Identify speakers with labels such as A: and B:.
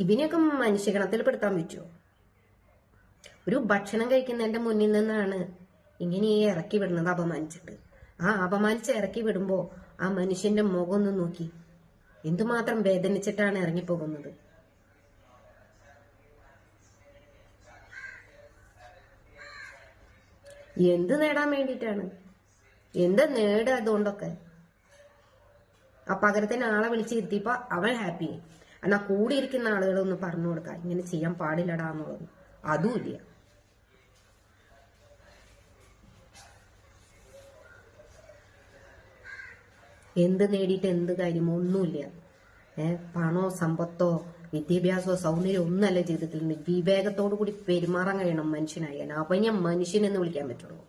A: ഇതിനെയൊക്കെ മനുഷ്യഗണത്തിൽ പെടുത്താൻ പറ്റുമോ? ഒരു ഭക്ഷണം കഴിക്കുന്നതിന്റെ മുന്നിൽ നിന്നാണ് ഇങ്ങനെ ഈ ഇറക്കി വിടുന്നത് അപമാനിച്ചിട്ട്. ആ അപമാനിച്ച് ഇറക്കി വിടുമ്പോ ആ മനുഷ്യന്റെ മുഖം ഒന്ന് നോക്കി, എന്തുമാത്രം വേദനിച്ചിട്ടാണ് ഇറങ്ങിപ്പോകുന്നത്. എന്ത് നേടാൻ വേണ്ടിയിട്ടാണ്? എന്ത് നേടുക അതുകൊണ്ടൊക്കെ? ആ പകരത്തിന് ആളെ വിളിച്ചിരുത്തിയപ്പോ അവൻ ഹാപ്പിയായി. എന്നാ കൂടിയിരിക്കുന്ന ആളുകളൊന്ന് പറഞ്ഞു കൊടുക്കാം ഇങ്ങനെ ചെയ്യാൻ പാടില്ലടാന്നുള്ളത്, അതുമില്ല. എന്ത് നേടിയിട്ട് എന്ത് കാര്യം? ഒന്നുമില്ല. പണോ സമ്പത്തോ വിദ്യാഭ്യാസമോ സൗന്ദര്യം ഒന്നല്ല ജീവിതത്തിൽ. വിവേകത്തോടു കൂടി പെരുമാറാൻ കഴിയണം മനുഷ്യനായാൽ. അവനെ മനുഷ്യനെന്ന് വിളിക്കാൻ പറ്റുള്ളൂ.